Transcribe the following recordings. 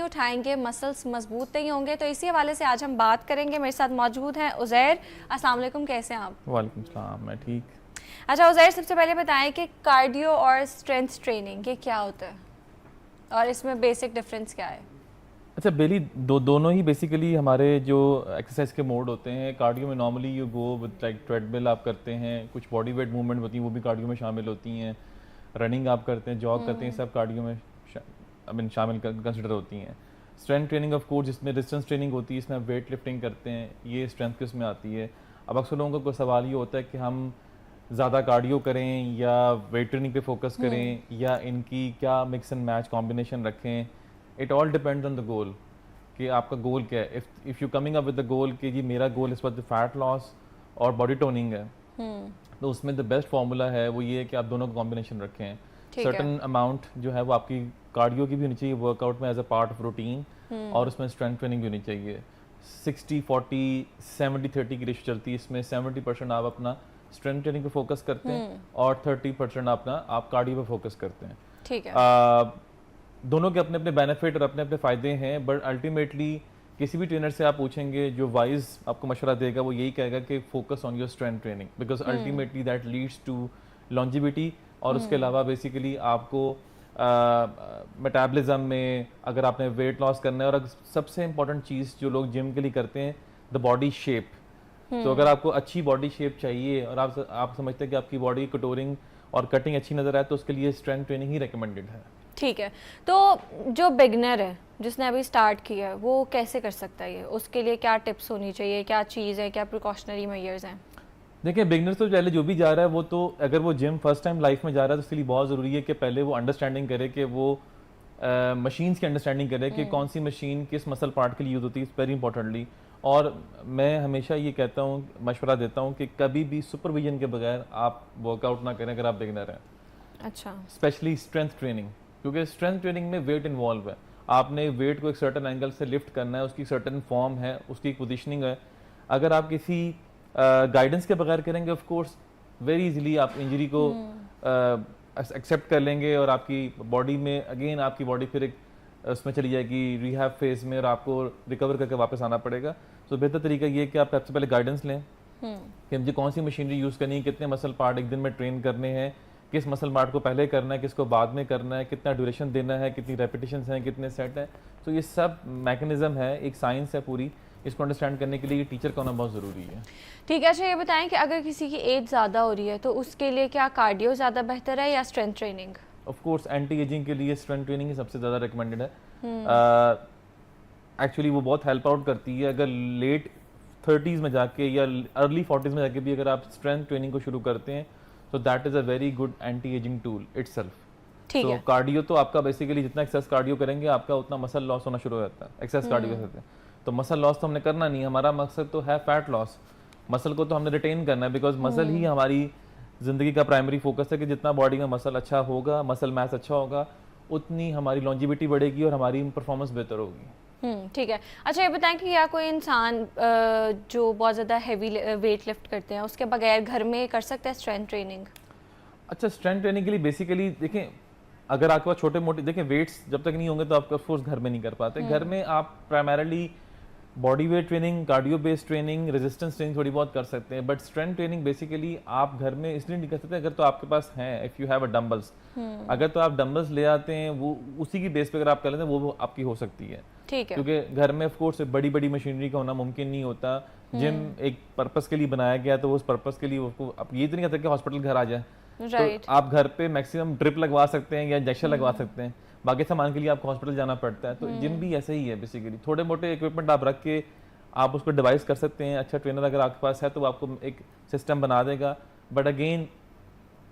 उठाएंगे मसल्स मजबूत नहीं होंगे। तो इसी हवाले से आज हम बात करेंगे। मेरे साथ मौजूद हैं उज़ैर। अस्सलाम वालेकुम, कैसे हैं आप? वालेकुम सलाम, मैं ठीक। अच्छा उज़ैर, सबसे पहले बताएं कि कार्डियो और स्ट्रेंथ ट्रेनिंग ये क्या होता है और इसमें बेसिक डिफरेंस क्या है? अच्छा बेली, दोनों ही बेसिकली हमारे जो एक्सरसाइज के मोड होते हैं। कार्डियो में normally you go with like treadmill आप करते हैं, कुछ बॉडी वेट मूवमेंट होती हैं वो भी कार्डियो में शामिल होती हैं, रनिंग आप करते हैं, जॉग करते हैं, सब कार्डियो में शामिल कंसिडर होती हैं। स्ट्रेंथ ट्रेनिंग ऑफ कोर्स जिसमें डिस्टेंस ट्रेनिंग होती है, इसमें आप वेट लिफ्टिंग करते हैं, ये स्ट्रेंथ के उसमें आती है। अब अक्सर लोगों का कोई सवाल ये होता है कि हम ज़्यादा कार्डियो करें या वेट ट्रेनिंग पे फोकस करें या इनकी क्या मिक्स एंड मैच कॉम्बिनेशन रखें। It all depends on the goal कि आपका गोल क्या है। If you coming up with the goal कि जी मेरा गोल इस वक्त फैट लॉस और बॉडी टोनिंग है, तो उसमें द बेस्ट फार्मूला है वो ये है कि आप दोनों का कॉम्बिनेशन रखें। सर्टन अमाउंट जो है वो आपकी कार्डियो की भी होनी चाहिए वर्कआउट में as a part of routine, और उसमें स्ट्रेंथ ट्रेनिंग भी होनी चाहिए। 60-40 70-30 की रेशियो चलती है। इसमें 70% आप अपना स्ट्रेंथ ट्रेनिंग पे फोकस करते हैं और 30% आप कार्डियो पे फोकस करते हैं। ठीक है। दोनों के अपने अपने बेनिफिट और अपने अपने फ़ायदे हैं, बट अल्टीमेटली किसी भी ट्रेनर से आप पूछेंगे जो वाइज आपको मशवरा देगा वो यही कहेगा कि focus on your strength training, because ultimately that leads to longevity. और उसके अलावा बेसिकली आपको मेटाबॉलिज्म में अगर आपने वेट लॉस करना है, और सबसे इंपॉर्टेंट चीज़ जो लोग जिम के लिए करते हैं, द बॉडी शेप। तो अगर आपको अच्छी बॉडी शेप चाहिए और आप समझते हैं कि आपकी बॉडी कटोरिंग और कटिंग अच्छी नज़र आए, तो उसके लिए स्ट्रेंथ ट्रेनिंग ही रिकमेंडेड है। ठीक है। तो जो बिगनर है जिसने अभी स्टार्ट किया है वो कैसे कर सकता है? ये उसके लिए क्या टिप्स होनी चाहिए, क्या चीज़ है, क्या प्रिकॉशनरी मेजर्स हैं? देखिए बिगनर्स तो पहले जो भी जा रहा है वो तो अगर वो जिम फर्स्ट टाइम लाइफ में जा रहा है तो उसके लिए बहुत ज़रूरी है कि पहले वो अंडरस्टैंडिंग करे कि वो मशीन्स की अंडरस्टैंडिंग करे कि कौन सी मशीन किस मसल पार्ट के लिए यूज़ होती है, वेरी इंपॉर्टेंटली। और मैं हमेशा ये कहता हूँ, मशवरा देता हूँ कि कभी भी सुपरविजन के बगैर आप वर्कआउट ना करें अगर आप बिगनर हैं। अच्छा। स्पेशली स्ट्रेंथ ट्रेनिंग, क्योंकि स्ट्रेंथ ट्रेनिंग में वेट इन्वॉल्व है। आपने वेट को एक सर्टन एंगल से लिफ्ट करना है, उसकी सर्टन फॉर्म है, उसकी पोजीशनिंग है। अगर आप किसी गाइडेंस के बगैर करेंगे ऑफ कोर्स वेरी इजीली आप इंजरी को एक्सेप्ट कर लेंगे और आपकी बॉडी में अगेन आपकी बॉडी फिर एक उसमें चली जाएगी रिहैब फेज में और आपको रिकवर करके वापस आना पड़ेगा। तो बेहतर तरीका ये है कि आप सबसे पहले गाइडेंस लें कि मुझे कौन सी मशीनरी यूज़ करनी है, कितने मसल पार्ट एक दिन में ट्रेन करने हैं, किस मसल पार्ट को पहले करना है, किसको बाद में करना है, कितना ड्यूरेशन देना है, कितनी रेपिटेशंस हैं, कितने सेट हैं। तो ये सब मैकेनिज्म है, एक साइंस है पूरी। इसको अंडरस्टैंड करने के लिए टीचर का होना बहुत ज़रूरी है। ठीक है। अच्छा ये बताएं कि अगर किसी की एज ज़्यादा हो रही है तो उसके लिए क्या कार्डियो ज़्यादा बेहतर है या strength training? Of course anti ageing के लिए स्ट्रेंथ ट्रेनिंग ही सबसे ज़्यादा रिकमेंडेड है। एक्चुअली वो बहुत हेल्प आउट करती है। अगर लेट 30s में जाके या अर्ली 40s में जाके भी अगर आप स्ट्रेंथ ट्रेनिंग को शुरू करते हैं तो that is a very good anti ageing tool itself. तो कार्डियो तो आपका बेसिकली जितना एक्सेस कार्डियो करेंगे आपका उतना मसल लॉस होना शुरू हो जाता है एक्सेस कार्डियो से। तो मसल लॉस तो हमने करना नहीं, हमारा मकसद तो है फैट लॉस। मसल को तो हमने रिटेन करना है, बिकॉज मसल ही हमारी जिंदगी का प्राइमरी फोकस है कि जितना बॉडी में मसल अच्छा होगा, मसल मास अच्छा होगा, उतनी हमारी लॉन्जिविटी बढ़ेगी और हमारी परफॉर्मेंस बेहतर होगी। ठीक है। अच्छा ये बताएं कि या कोई इंसान जो बहुत ज़्यादा हैवी वेट लिफ्ट करते हैं उसके बगैर घर में कर सकता है स्ट्रेंथ ट्रेनिंग? अच्छा स्ट्रेंथ ट्रेनिंग के लिए बेसिकली देखें, अगर आपके पास छोटे मोटे देखें वेट्स जब तक नहीं होंगे तो आप ऑफकोर्स घर में नहीं कर पाते। घर में आप primarily body weight training, cardio based training, resistance training थोड़ी बहुत कर सकते हैं, बट स्ट्रेंथ ट्रेनिंग बेसिकली आप घर में इसलिए नहीं कर सकते अगर तो आपके पास है, if you have a dumbbells. अगर तो आप डंबल्स ले आते हैं वो उसी की बेस पे अगर आप कर लेते हैं वो आपकी हो सकती है। ठीक है। क्योंकि घर में ऑफ कोर्स बड़ी बड़ी मशीनरी का होना मुमकिन नहीं होता। जिम एक पर्पस के लिए बनाया गया तो उस पर्पस के लिए उसको आप ये तो नहीं कहते कि हॉस्पिटल घर आ जाए। राइट। तो आप घर पे मैक्सिमम ड्रिप लगवा सकते हैं या इंजेक्शन लगवा सकते हैं, बाकी सामान के लिए आपको हॉस्पिटल जाना पड़ता है। तो जिम भी ऐसे ही है बेसिकली, थोड़े मोटे इक्विपमेंट आप रख के आप उसको डिवाइस कर सकते हैं। अच्छा ट्रेनर अगर आपके पास है तो वो आपको एक सिस्टम बना देगा, बट अगेन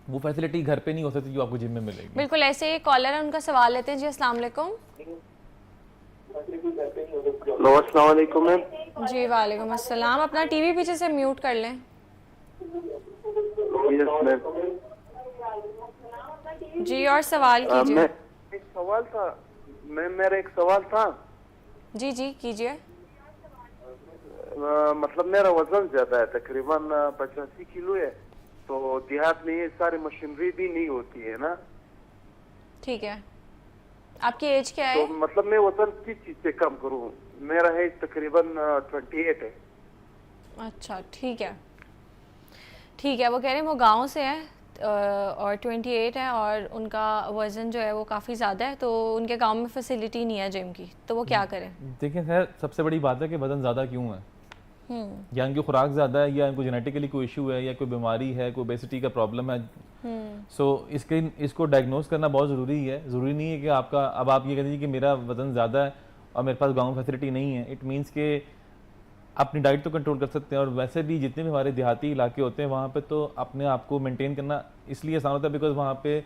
वो फैसिलिटी घर पे नहीं हो सकती जो आपको जिम में मिलेगी। बिल्कुल। ऐसे एक कॉलर है, उनका सवाल लेते हैं जी। अस्सलाम वालेकुम। अस्सलाम वालेकुम मैम। जी वालेकुम अस्सलाम। अपना टीवी पीछे से म्यूट कर लें। जी और सवाल कीजिए। एक सवाल था मैम, मेरा एक सवाल था। जी जी कीजिए। मतलब मेरा वजन ज्यादा है, तकरीबन 85 किलो है। तो देहात में ये सारी मशीनरी भी नहीं होती है ना। ठीक है। आपकी एज क्या है? तो मतलब मैं वजन किस चीज से कम करूँ? मेरा है तकरीबन 28 है। अच्छा ठीक है, ठीक है। वो कह रहे हैं वो गांव से है और 28 है और उनका वज़न जो है वो काफ़ी ज़्यादा है, तो उनके गांव में फैसिलिटी नहीं है जिम की, तो वो क्या करें? देखिए सर, सबसे बड़ी बात है कि वज़न ज़्यादा क्यों है। या इनकी खुराक ज़्यादा है, या इनको जेनेटिकली कोई इशू है, या कोई बीमारी है, कोई ओबेसिटी का प्रॉब्लम है। सो इसको डायग्नोज करना बहुत ज़रूरी है। ज़रूरी नहीं है कि आपका, अब आप ये कह दीजिए कि मेरा वज़न ज़्यादा है और मेरे पास गाँव में फैसिलिटी नहीं है। इट मीन्स के अपनी डाइट तो कंट्रोल कर सकते हैं, और वैसे भी जितने भी हमारे देहाती इलाके होते हैं वहाँ पे तो अपने आप को मेंटेन करना इसलिए आसान होता है बिकॉज वहाँ पे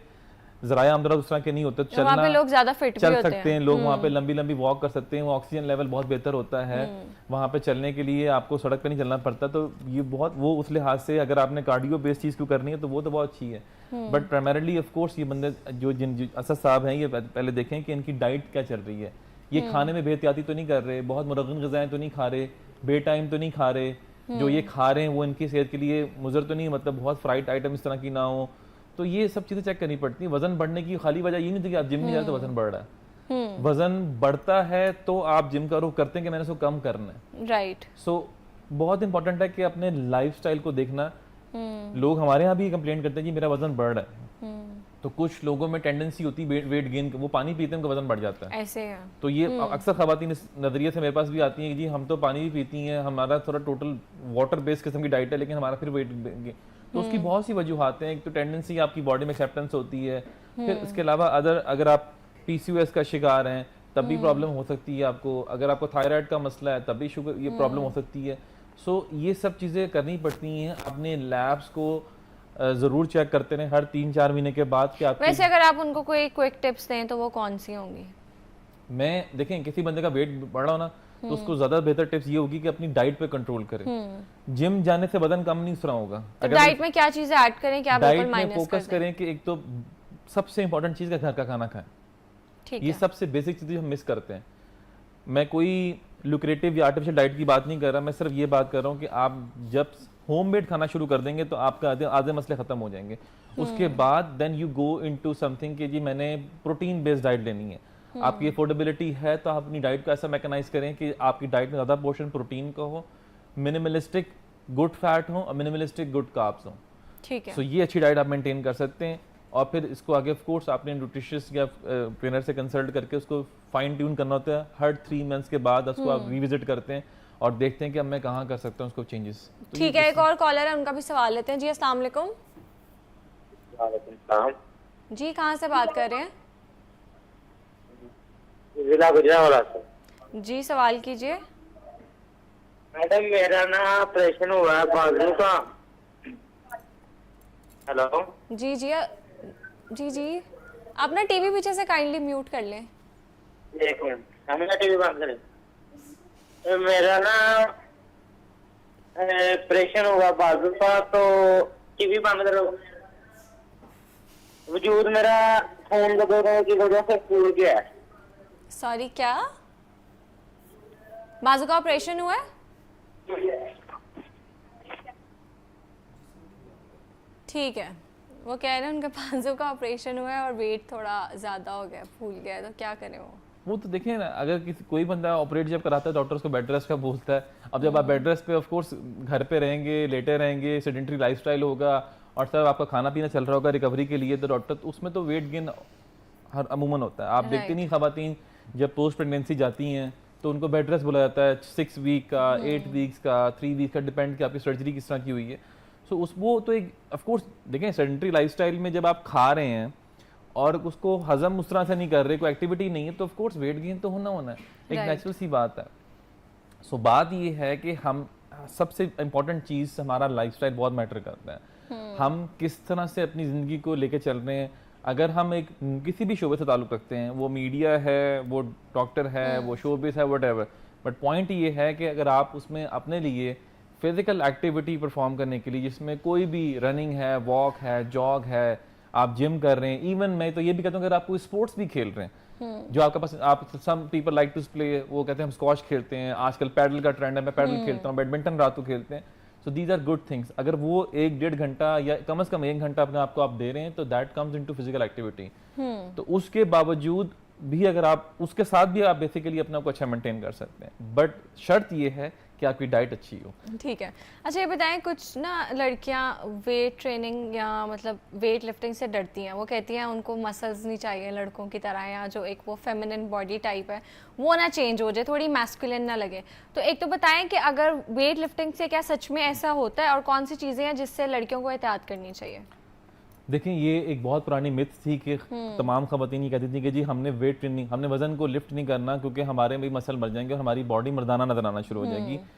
ज़राया आमदरफ्त उस तरह के नहीं होते, वहाँ पे लोग ज़्यादा फिट भी चल होते सकते हैं लोग, वहाँ पे लंबी लंबी वॉक कर सकते हैं, वो ऑक्सीजन लेवल बहुत बेहतर होता है वहाँ पे चलने के लिए, आपको सड़क पे नहीं चलना पड़ता। तो ये बहुत वो उस लिहाज से अगर आपने कार्डियो बेस्ड चीज़ क्यों करनी है तो वो तो बहुत अच्छी है। बट प्राइमरीली ऑफ कोर्स ये बंदे जो असद साहब हैं, ये पहले देखें कि इनकी डाइट क्या चल रही है। ये खाने में बेहतियाती तो नहीं कर रहे, बहुत मुरगन ग़िज़ाएं तो नहीं खा रहे, बे टाइम तो नहीं खा रहे, जो ये खा रहे हैं वो इनकी सेहत के लिए मुज़र तो नहीं, मतलब बहुत फ्राइड आइटम इस तरह की ना हो। तो ये सब चीज़ें चेक करनी पड़ती हैं। वजन बढ़ने की खाली वजह ये नहीं थी कि आप जिम नहीं जा रहे तो वजन बढ़ रहा है। वजन बढ़ता है तो आप जिम का रुख करते हैं कि मैंने इसको कम करना है। राइट। सो बहुत इंपॉर्टेंट है कि अपने लाइफस्टाइल को देखना। लोग हमारे यहाँ भी कंप्लेंट करते हैं कि मेरा वजन बढ़ रहा है, तो कुछ लोगों में टेंडेंसी होती है वेट गेन, वो पानी पीते हैं उनका वजन बढ़ जाता है। ऐसे है। तो ये अक्सर खवातीन इस नजरिए से मेरे पास भी आती हैं कि जी हम तो पानी भी पीती हैं, हमारा थोड़ा टोटल वाटर बेस्ड किस्म की डाइट है, लेकिन हमारा फिर वेट, तो उसकी बहुत सी वजूहात हैं। एक तो टेंडेंसी आपकी बॉडी में एक्सेप्टेंस होती है, फिर इसके अलावा अगर आप पीसीओएस का शिकार हैं तब भी प्रॉब्लम हो सकती है आपको, अगर आपको थायराइड का मसला है तब भी शुगर ये प्रॉब्लम हो सकती है। सो ये सब चीज़ें करनी पड़ती हैं। अपने लैब्स को ज़रूर चेक करते रहें हर 3-4 महीने के बाद कि आप। वैसे अगर आप उनको कोई क्विक टिप्स दें तो वो कौन सी होंगी? मैं देखें किसी बंदे का वेट बढ़ रहा हो ना तो उसको ज़्यादा बेहतर टिप्स ये होगी कि अपनी डाइट पे कंट्रोल करें। जिम जाने से वजन कम नहीं उतरा होगा। तो डाइट में क्या चीज़ें ऐड करें, क्या डाइट बिल्कुल में माइनस फोकस करें कि एक तो सबसे इंपॉर्टेंट चीज़ का घर का खाना खाएं। ठीक ये है। सबसे बेसिक चीज़ हम मिस करते हैं। मैं कोई लुक्रेटिव या आर्टिफिशियल डाइट की बात नहीं कर रहा, मैं सिर्फ ये बात कर रहा हूँ कि आप जब होममेड खाना शुरू कर देंगे तो आपका आधे मसले खत्म हो जाएंगे। उसके बाद then you go into something कि जी मैंने प्रोटीन बेस्ड डाइट लेनी है। आपकी अफोर्डेबिलिटी है तो आप अपनी डाइट को ऐसा मैकेनाइज करें कि आपकी डाइट में ज़्यादा पोर्शन प्रोटीन का हो, मिनिमलिस्टिक गुड फैट हो और मिनिमलिस्टिक गुड कार्ब्स हो। ठीक है। सो ये अच्छी डाइट आप मेंटेन कर सकते हैं। और फिर इसको आगे ऑफ कोर्स आपने न्यूट्रिशियस या ट्रेनर से कंसल्ट करके उसको फाइन ट्यून करना होता है। हर 3 मंथ्स के बाद उसको आप रिविजिट करते हैं और देखते हैं कि अब मैं कहाँ कर सकता हूँ उसको चेंजेस। ठीक है, एक और कॉलर है, उनका भी सवाल लेते हैं। जी अस्सलाम वालेकुम। जी कहाँ से बात कर रहे हैं? जिला गुजरावाला से। जी सवाल कीजिए। मैडम मेरा ना ऑपरेशन हुआ है बाजू का। हेलो। जी जी जी आप ना टीवी पीछे से काइंडली म्यूट कर लें। एक मिनट, हम ना टीवी बंद करें। तो मेरा ना ऑपरेशन हुआ बाजू का, तो टीवी बंद करो। वजूद मेरा खून वगैरह की वजह से फूल गया है। सॉरी क्या? बाजू का ऑपरेशन हुआ है? ठीक है। वो कह रहे हैं उनके बाजू का ऑपरेशन हुआ है और वेट थोड़ा ज़्यादा हो गया, फूल गया है, तो क्या करें वो तो देखिए ना, अगर कोई बंदा ऑपरेट जब कराता है डॉक्टर उसको बेड रेस्ट का बोलता है। अब जब आप बेड रेस्ट पे ऑफ कोर्स घर पे रहेंगे, लेटे रहेंगे, सेडेंटरी लाइफस्टाइल होगा और सब आपका खाना पीना चल रहा होगा रिकवरी के लिए, तो डॉक्टर उसमें तो वेट गेन हर अमूमन होता है। आप देखते नहीं खवातीन जब पोस्ट प्रेगनेंसी जाती हैं तो उनको बेड रेस्ट बोला जाता है 6 वीक का, 8 वीक्स का, 3 वीक का, डिपेंड कि आपकी सर्जरी किस तरह की हुई है। सो वो तो एक ऑफ कोर्स देखें सेडेंटरी लाइफस्टाइल में जब आप खा रहे हैं और उसको हजम उस तरह से नहीं कर रहे, कोई एक्टिविटी नहीं है, तो ऑफ कोर्स वेट गेन तो होना है, एक नेचुरल सी बात है। सो बात ये है कि हम सबसे इम्पोर्टेंट चीज़ हमारा लाइफस्टाइल बहुत मैटर करता है। हम किस तरह से अपनी ज़िंदगी को लेके चल रहे हैं। अगर हम एक किसी भी शोबे से ताल्लुक़ रखते हैं, वो मीडिया है, वो डॉक्टर है, वो शोबिस है, व्हाटएवर, बट पॉइंट ये है कि अगर आप उसमें अपने लिए फिजिकल एक्टिविटी परफॉर्म करने के लिए, जिसमें कोई भी रनिंग है, वॉक है, जॉग है, आप जिम कर रहे हैं, इवन मैं तो ये भी कहता हूँ अगर आप कोई स्पोर्ट्स भी खेल रहे हैं जो आपके पास, आप some people like to play, वो कहते हैं हम स्क्वॉश खेलते हैं, आजकल पैडल का ट्रेंड है, मैं पैडल खेलता हूँ, बैडमिंटन रात को खेलते हैं। So these are good things. अगर वो 1-1.5 घंटा या कम से कम 1 घंटा अपने आप को आप दे रहे हैं तो that comes into physical activity. तो उसके बावजूद भी अगर आप उसके साथ भी आप बेसिकली अपने आप को अच्छा मेंटेन कर सकते हैं, बट शर्त ये है कि आपकी डाइट अच्छी हो। ठीक है। अच्छा ये बताएं, कुछ ना लड़कियां वेट ट्रेनिंग या मतलब वेट लिफ्टिंग से डरती हैं, वो कहती हैं उनको मसल्स नहीं चाहिए लड़कों की तरह, या जो एक वो फेमिनिन बॉडी टाइप है वो ना चेंज हो जाए, थोड़ी मैस्कुलिन ना लगे। तो एक तो बताएं कि अगर वेट लिफ्टिंग से क्या सच में ऐसा होता है, और कौन सी चीज़ें हैं जिससे लड़कियों को एहतियात करनी चाहिए? देखें, ये एक बहुत पुरानी मिथ थी कि तमाम ख़वातीन ये कहती थी कि जी हमने वेट ट्रेनिंग, हमने वज़न को लिफ्ट नहीं करना क्योंकि हमारे भी मसल मर जाएंगे और हमारी बॉडी मर्दाना नजर आना शुरू हो जाएगी।